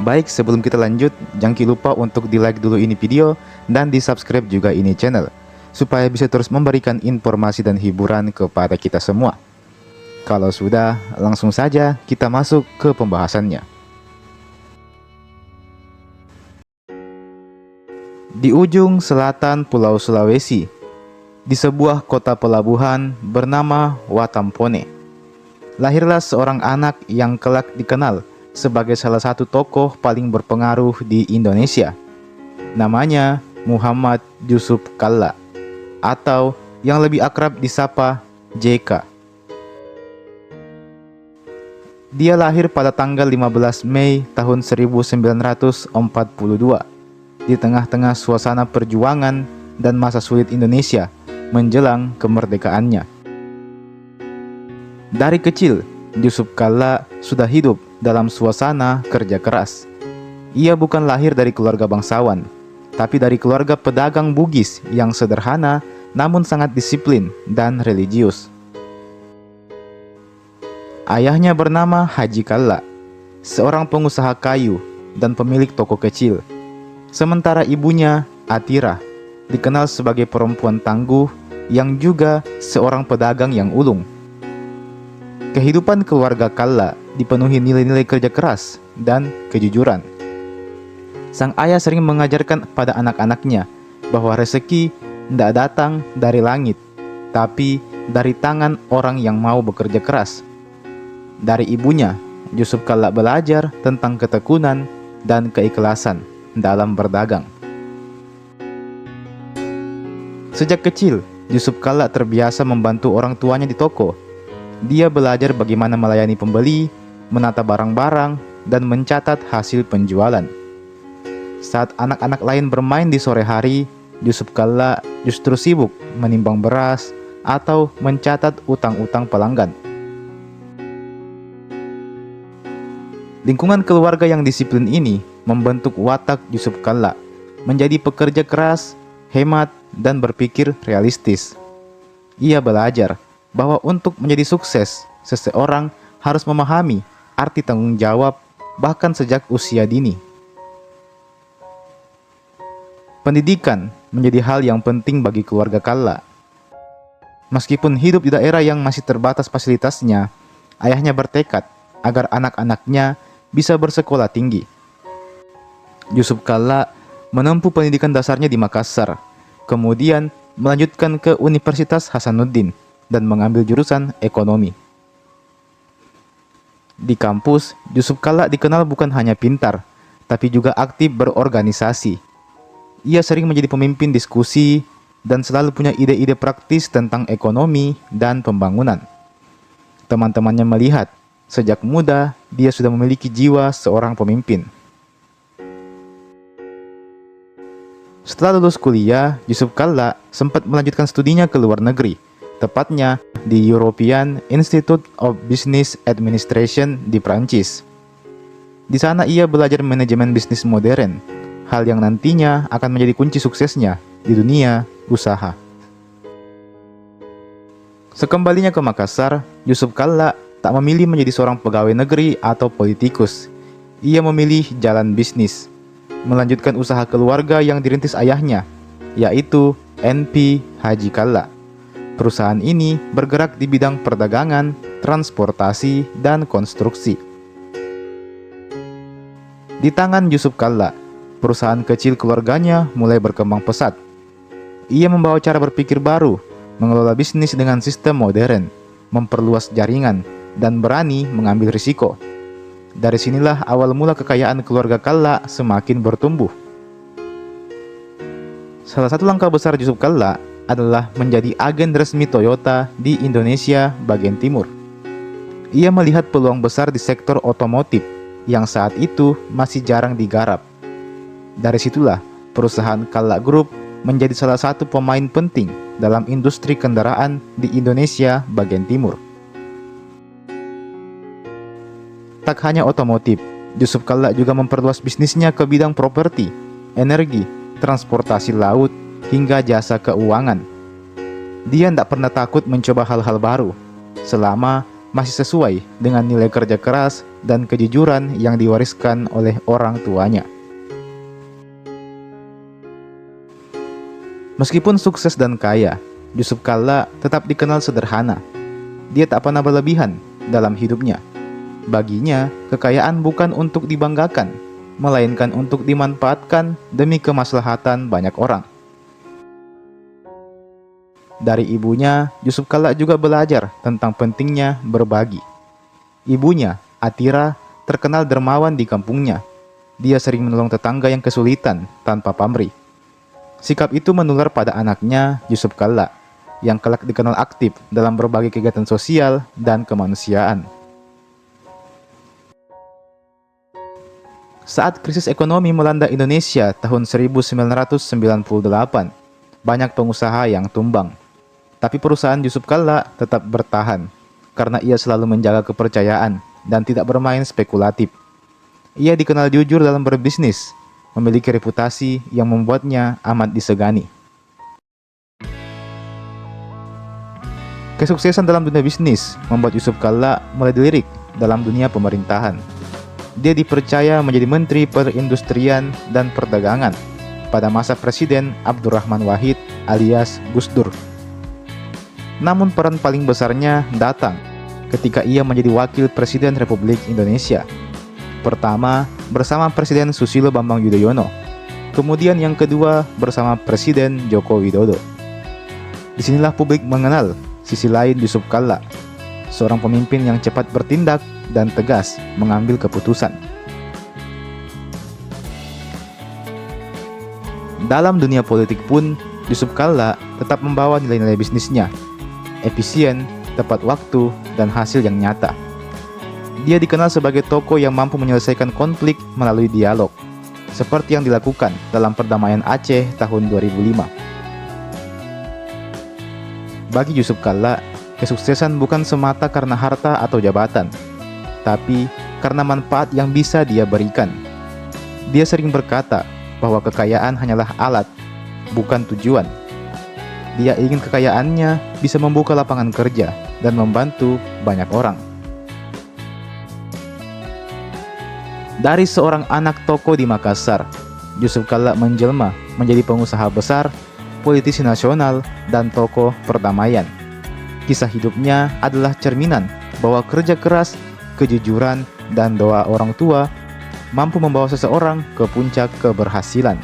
Baik, sebelum kita lanjut, jangan lupa untuk di-like dulu ini video dan di-subscribe juga ini channel, supaya bisa terus memberikan informasi dan hiburan kepada kita semua. Kalau sudah, langsung saja kita masuk ke pembahasannya. Di ujung selatan Pulau Sulawesi, di sebuah kota pelabuhan bernama Watampone, lahirlah seorang anak yang kelak dikenal sebagai salah satu tokoh paling berpengaruh di Indonesia. Namanya Muhammad Yusuf Kalla, atau yang lebih akrab disapa JK. Dia lahir pada tanggal 15 Mei tahun 1942 di tengah-tengah suasana perjuangan dan masa sulit Indonesia menjelang kemerdekaannya. Dari kecil, Yusuf Kalla sudah hidup dalam suasana kerja keras. Ia bukan lahir dari keluarga bangsawan, tapi dari keluarga pedagang Bugis yang sederhana namun sangat disiplin dan religius. Ayahnya bernama Haji Kalla, seorang pengusaha kayu dan pemilik toko kecil. Sementara ibunya, Atira, dikenal sebagai perempuan tangguh yang juga seorang pedagang yang ulung. Kehidupan keluarga Kalla dipenuhi nilai-nilai kerja keras dan kejujuran. Sang ayah sering mengajarkan pada anak-anaknya bahwa rezeki tidak datang dari langit, tapi dari tangan orang yang mau bekerja keras. Dari ibunya, Yusuf Kalla belajar tentang ketekunan dan keikhlasan dalam berdagang. Sejak kecil, Yusuf Kalla terbiasa membantu orang tuanya di toko. Dia belajar bagaimana melayani pembeli, menata barang-barang, dan mencatat hasil penjualan. Saat anak-anak lain bermain di sore hari, Yusuf Kalla justru sibuk menimbang beras atau mencatat utang-utang pelanggan. Lingkungan keluarga yang disiplin ini membentuk watak Yusuf Kalla menjadi pekerja keras, hemat, dan berpikir realistis. Ia belajar bahwa untuk menjadi sukses, seseorang harus memahami arti tanggung jawab bahkan sejak usia dini. Pendidikan menjadi hal yang penting bagi keluarga Kalla. Meskipun hidup di daerah yang masih terbatas fasilitasnya, ayahnya bertekad agar anak-anaknya bisa bersekolah tinggi. Yusuf Kalla menempuh pendidikan dasarnya di Makassar, kemudian melanjutkan ke Universitas Hasanuddin dan mengambil jurusan ekonomi. Di kampus, Yusuf Kalla dikenal bukan hanya pintar, tapi juga aktif berorganisasi. Ia sering menjadi pemimpin diskusi dan selalu punya ide-ide praktis tentang ekonomi dan pembangunan. Teman-temannya melihat, sejak muda dia sudah memiliki jiwa seorang pemimpin. Setelah lulus kuliah, Yusuf Kalla sempat melanjutkan studinya ke luar negeri, tepatnya di European Institute of Business Administration di Prancis. Di sana ia belajar manajemen bisnis modern, hal yang nantinya akan menjadi kunci suksesnya di dunia usaha. Sekembalinya ke Makassar, Yusuf Kalla tak memilih menjadi seorang pegawai negeri atau politikus. Ia memilih jalan bisnis, melanjutkan usaha keluarga yang dirintis ayahnya, yaitu NP Haji Kalla. Perusahaan ini bergerak di bidang perdagangan, transportasi, dan konstruksi. Di tangan Yusuf Kalla, perusahaan kecil keluarganya mulai berkembang pesat. Ia membawa cara berpikir baru, mengelola bisnis dengan sistem modern, memperluas jaringan, dan berani mengambil risiko. Dari sinilah awal mula kekayaan keluarga Kalla semakin bertumbuh. Salah satu langkah besar Yusuf Kalla adalah menjadi agen resmi Toyota di Indonesia bagian timur. Ia melihat peluang besar di sektor otomotif yang saat itu masih jarang digarap. Dari situlah perusahaan Kalla Group menjadi salah satu pemain penting dalam industri kendaraan di Indonesia bagian timur. Tak hanya otomotif, Yusuf Kalla juga memperluas bisnisnya ke bidang properti, energi, transportasi laut, hingga jasa keuangan. Dia tidak pernah takut mencoba hal-hal baru, selama masih sesuai dengan nilai kerja keras dan kejujuran yang diwariskan oleh orang tuanya. Meskipun sukses dan kaya, Yusuf Kalla tetap dikenal sederhana. Dia tak pernah berlebihan dalam hidupnya. Baginya, kekayaan bukan untuk dibanggakan, melainkan untuk dimanfaatkan demi kemaslahatan banyak orang. Dari ibunya, Yusuf Kalla juga belajar tentang pentingnya berbagi. Ibunya, Atira, terkenal dermawan di kampungnya. Dia sering menolong tetangga yang kesulitan tanpa pamrih. Sikap itu menular pada anaknya, Yusuf Kalla, yang kelak dikenal aktif dalam berbagai kegiatan sosial dan kemanusiaan. Saat krisis ekonomi melanda Indonesia tahun 1998, banyak pengusaha yang tumbang. Tapi perusahaan Yusuf Kalla tetap bertahan, karena ia selalu menjaga kepercayaan dan tidak bermain spekulatif. Ia dikenal jujur dalam berbisnis, memiliki reputasi yang membuatnya amat disegani. Kesuksesan dalam dunia bisnis membuat Yusuf Kalla mulai dilirik dalam dunia pemerintahan. Dia dipercaya menjadi Menteri Perindustrian dan Perdagangan pada masa Presiden Abdurrahman Wahid alias Gus Dur. Namun peran paling besarnya datang ketika ia menjadi Wakil Presiden Republik Indonesia. Pertama, bersama Presiden Susilo Bambang Yudhoyono. Kemudian yang kedua, bersama Presiden Joko Widodo. Disinilah publik mengenal sisi lain Yusuf Kalla, seorang pemimpin yang cepat bertindak dan tegas mengambil keputusan. Dalam dunia politik pun, Yusuf Kalla tetap membawa nilai-nilai bisnisnya, efisien, tepat waktu, dan hasil yang nyata. Dia dikenal sebagai tokoh yang mampu menyelesaikan konflik melalui dialog, seperti yang dilakukan dalam perdamaian Aceh tahun 2005. Bagi Yusuf Kalla, kesuksesan bukan semata karena harta atau jabatan, tapi karena manfaat yang bisa dia berikan. Dia sering berkata bahwa kekayaan hanyalah alat, bukan tujuan. Dia ingin kekayaannya bisa membuka lapangan kerja dan membantu banyak orang. Dari seorang anak toko di Makassar, Yusuf Kalla menjelma menjadi pengusaha besar, politisi nasional, dan tokoh perdamaian. Kisah hidupnya adalah cerminan bahwa kerja keras, kejujuran, dan doa orang tua mampu membawa seseorang ke puncak keberhasilan.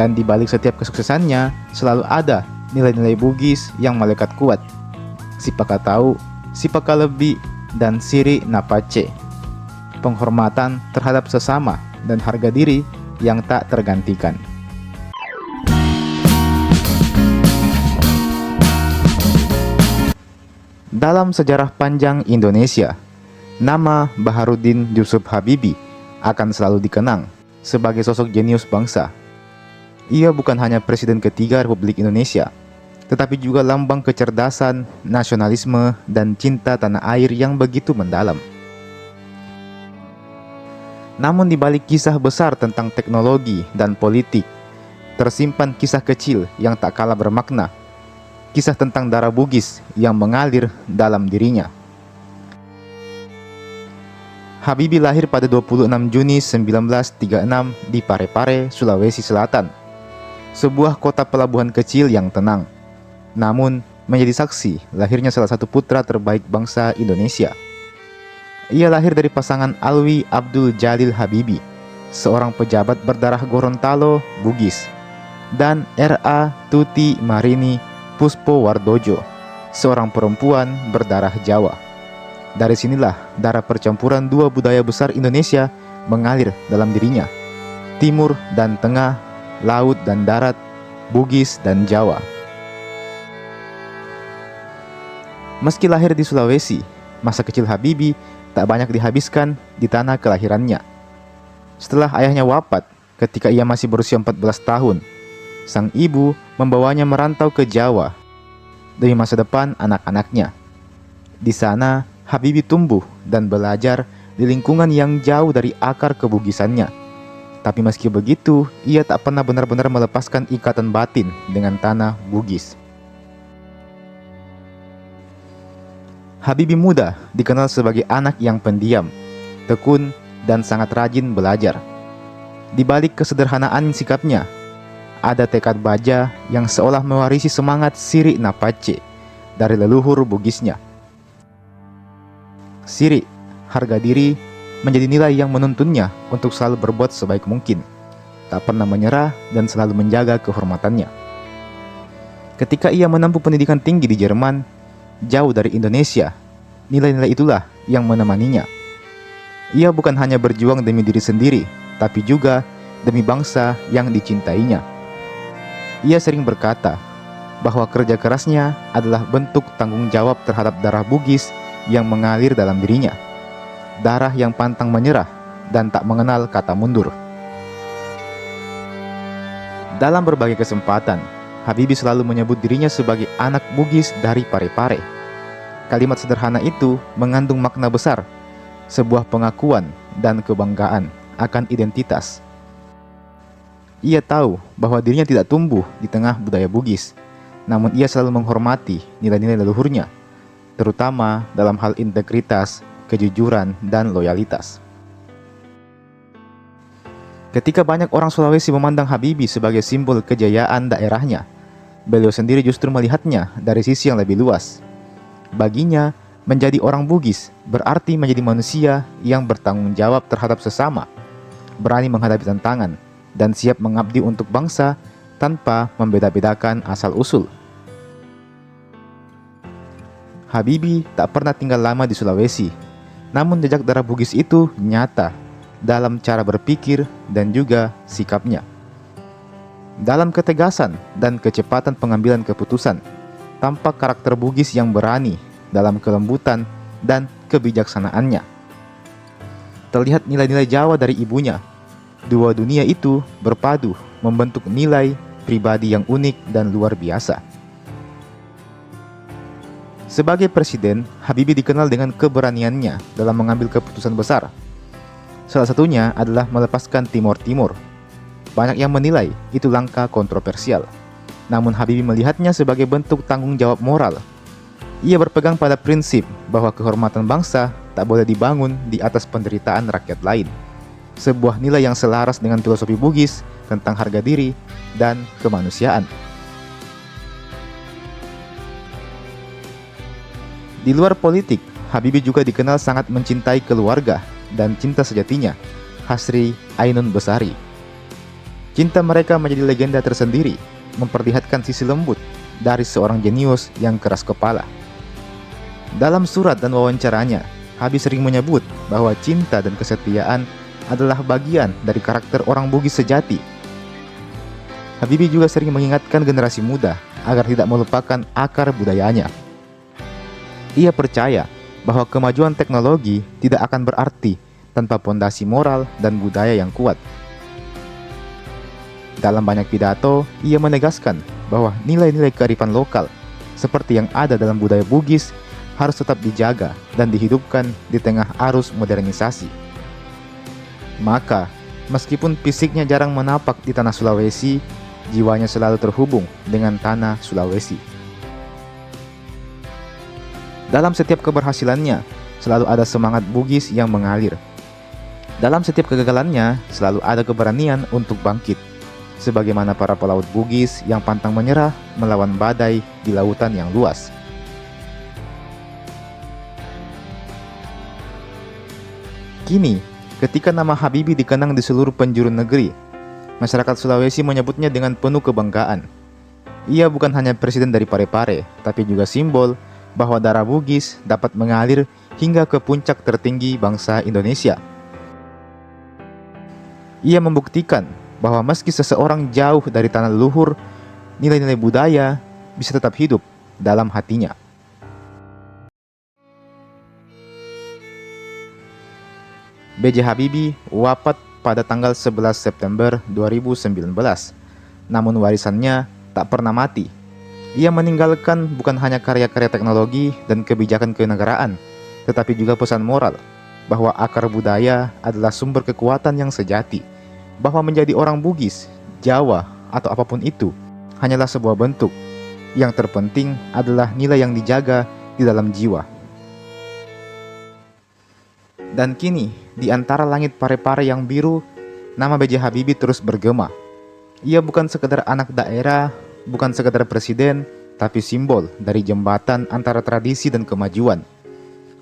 Dan di balik setiap kesuksesannya selalu ada nilai-nilai Bugis yang melekat kuat. Sipaka tahu, sipaka lebih, dan siri napace. Penghormatan terhadap sesama dan harga diri yang tak tergantikan. Dalam sejarah panjang Indonesia, nama Baharudin Yusuf Habibie akan selalu dikenang sebagai sosok jenius bangsa. Ia bukan hanya Presiden ketiga Republik Indonesia, tetapi juga lambang kecerdasan, nasionalisme, dan cinta tanah air yang begitu mendalam. Namun di balik kisah besar tentang teknologi dan politik, tersimpan kisah kecil yang tak kalah bermakna. Kisah tentang darah Bugis yang mengalir dalam dirinya. Habibie lahir pada 26 Juni 1936 di Parepare, Sulawesi Selatan, sebuah kota pelabuhan kecil yang tenang. Namun, menjadi saksi lahirnya salah satu putra terbaik bangsa Indonesia. Ia lahir dari pasangan Alwi Abdul Jalil Habibie, seorang pejabat berdarah Gorontalo, Bugis, dan R.A. Tuti Marini Puspo Wardojo, seorang perempuan berdarah Jawa. Dari sinilah darah percampuran dua budaya besar Indonesia mengalir dalam dirinya, Timur dan Tengah, Laut dan Darat, Bugis dan Jawa. Meski lahir di Sulawesi, masa kecil Habibie tak banyak dihabiskan di tanah kelahirannya. Setelah ayahnya wafat ketika ia masih berusia 14 tahun, sang ibu membawanya merantau ke Jawa demi masa depan anak-anaknya. Di sana, Habibie tumbuh dan belajar di lingkungan yang jauh dari akar kebugisannya. Tapi meski begitu, ia tak pernah benar-benar melepaskan ikatan batin dengan tanah Bugis. Habibie muda dikenal sebagai anak yang pendiam, tekun, dan sangat rajin belajar. Di balik kesederhanaan sikapnya, ada tekad baja yang seolah mewarisi semangat Siri Napace dari leluhur Bugisnya. Siri, harga diri, menjadi nilai yang menuntunnya untuk selalu berbuat sebaik mungkin, tak pernah menyerah dan selalu menjaga kehormatannya. Ketika ia menempuh pendidikan tinggi di Jerman, jauh dari Indonesia, nilai-nilai itulah yang menemaninya. Ia bukan hanya berjuang demi diri sendiri, tapi juga demi bangsa yang dicintainya. Ia sering berkata bahwa kerja kerasnya adalah bentuk tanggung jawab terhadap darah Bugis yang mengalir dalam dirinya. Darah yang pantang menyerah dan tak mengenal kata mundur. Dalam berbagai kesempatan, Habibie selalu menyebut dirinya sebagai anak Bugis dari Parepare. Kalimat sederhana itu mengandung makna besar, sebuah pengakuan dan kebanggaan akan identitas. Ia tahu bahwa dirinya tidak tumbuh di tengah budaya Bugis, namun ia selalu menghormati nilai-nilai leluhurnya, terutama dalam hal integritas, kejujuran, dan loyalitas. Ketika banyak orang Sulawesi memandang Habibie sebagai simbol kejayaan daerahnya, beliau sendiri justru melihatnya dari sisi yang lebih luas. Baginya, menjadi orang Bugis berarti menjadi manusia yang bertanggung jawab terhadap sesama, berani menghadapi tantangan, dan siap mengabdi untuk bangsa tanpa membeda-bedakan asal-usul. Habibie tak pernah tinggal lama di Sulawesi, namun jejak darah Bugis itu nyata dalam cara berpikir dan juga sikapnya. Dalam ketegasan dan kecepatan pengambilan keputusan, tampak karakter Bugis yang berani dalam kelembutan dan kebijaksanaannya. Terlihat nilai-nilai Jawa dari ibunya. Dua dunia itu berpadu membentuk nilai pribadi yang unik dan luar biasa. Sebagai presiden, Habibie dikenal dengan keberaniannya dalam mengambil keputusan besar. Salah satunya adalah melepaskan Timor Timur. Banyak yang menilai itu langkah kontroversial, namun Habibie melihatnya sebagai bentuk tanggung jawab moral. Ia berpegang pada prinsip bahwa kehormatan bangsa tak boleh dibangun di atas penderitaan rakyat lain. Sebuah nilai yang selaras dengan filosofi Bugis tentang harga diri dan kemanusiaan. Di luar politik, Habibie juga dikenal sangat mencintai keluarga dan cinta sejatinya, Hasri Ainun Besari. Cinta mereka menjadi legenda tersendiri, memperlihatkan sisi lembut dari seorang jenius yang keras kepala. Dalam surat dan wawancaranya, Habibie sering menyebut bahwa cinta dan kesetiaan adalah bagian dari karakter orang Bugis sejati. Habibie juga sering mengingatkan generasi muda agar tidak melupakan akar budayanya. Ia percaya bahwa kemajuan teknologi tidak akan berarti tanpa pondasi moral dan budaya yang kuat. Dalam banyak pidato, ia menegaskan bahwa nilai-nilai kearifan lokal seperti yang ada dalam budaya Bugis harus tetap dijaga dan dihidupkan di tengah arus modernisasi. Maka, meskipun fisiknya jarang menapak di tanah Sulawesi, jiwanya selalu terhubung dengan tanah Sulawesi. Dalam setiap keberhasilannya, selalu ada semangat Bugis yang mengalir. Dalam setiap kegagalannya, selalu ada keberanian untuk bangkit. Sebagaimana para pelaut Bugis yang pantang menyerah melawan badai di lautan yang luas. Kini, ketika nama Habibie dikenang di seluruh penjuru negeri, masyarakat Sulawesi menyebutnya dengan penuh kebanggaan. Ia bukan hanya presiden dari Parepare, tapi juga simbol bahwa darah Bugis dapat mengalir hingga ke puncak tertinggi bangsa Indonesia. Ia membuktikan bahwa meski seseorang jauh dari tanah leluhur, nilai-nilai budaya bisa tetap hidup dalam hatinya. B.J. Habibie wafat pada tanggal 11 September 2019, namun warisannya tak pernah mati. Ia meninggalkan bukan hanya karya-karya teknologi dan kebijakan kenegaraan, tetapi juga pesan moral bahwa akar budaya adalah sumber kekuatan yang sejati, bahwa menjadi orang Bugis, Jawa, atau apapun itu hanyalah sebuah bentuk. Yang terpenting adalah nilai yang dijaga di dalam jiwa. Dan kini, Di antara langit Parepare yang biru, nama B.J. Habibie terus bergema. Ia bukan sekedar anak daerah, bukan sekedar presiden, tapi simbol dari jembatan antara tradisi dan kemajuan.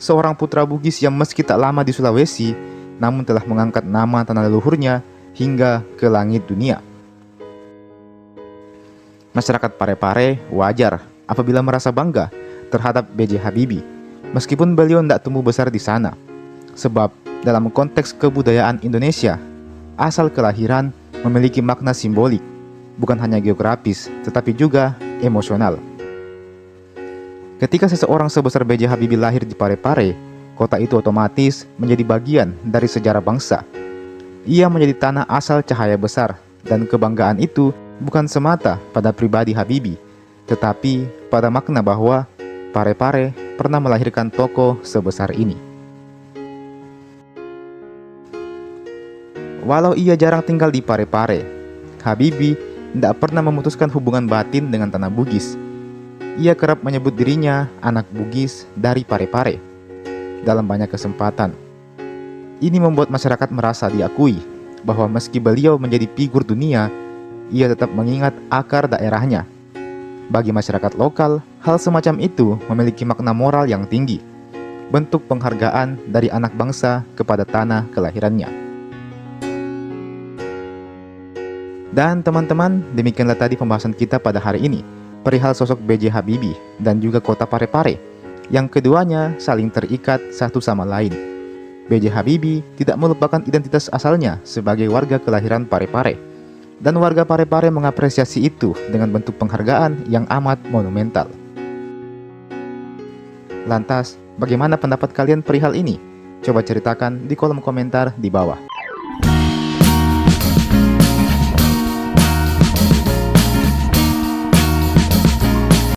Seorang putra Bugis yang meski tak lama di Sulawesi, namun telah mengangkat nama tanah leluhurnya hingga ke langit dunia. Masyarakat Parepare wajar apabila merasa bangga terhadap B.J. Habibie, meskipun beliau tidak tumbuh besar di sana. Sebab dalam konteks kebudayaan Indonesia, asal kelahiran memiliki makna simbolik, bukan hanya geografis, tetapi juga emosional. Ketika seseorang sebesar B.J. Habibie lahir di Parepare, kota itu otomatis menjadi bagian dari sejarah bangsa. Ia menjadi tanah asal cahaya besar, dan kebanggaan itu bukan semata pada pribadi Habibie, tetapi pada makna bahwa Parepare pernah melahirkan tokoh sebesar ini. Walau ia jarang tinggal di Parepare, Habibie tidak pernah memutuskan hubungan batin dengan tanah Bugis. Ia kerap menyebut dirinya anak Bugis dari Parepare dalam banyak kesempatan. Ini membuat masyarakat merasa diakui bahwa meski beliau menjadi figur dunia, ia tetap mengingat akar daerahnya. Bagi masyarakat lokal, hal semacam itu memiliki makna moral yang tinggi, bentuk penghargaan dari anak bangsa kepada tanah kelahirannya. Dan teman-teman, demikianlah tadi pembahasan kita pada hari ini, perihal sosok B.J. Habibie dan juga kota Parepare, yang keduanya saling terikat satu sama lain. B.J. Habibie tidak melupakan identitas asalnya sebagai warga kelahiran Parepare, dan warga Parepare mengapresiasi itu dengan bentuk penghargaan yang amat monumental. Lantas, bagaimana pendapat kalian perihal ini? Coba ceritakan di kolom komentar di bawah.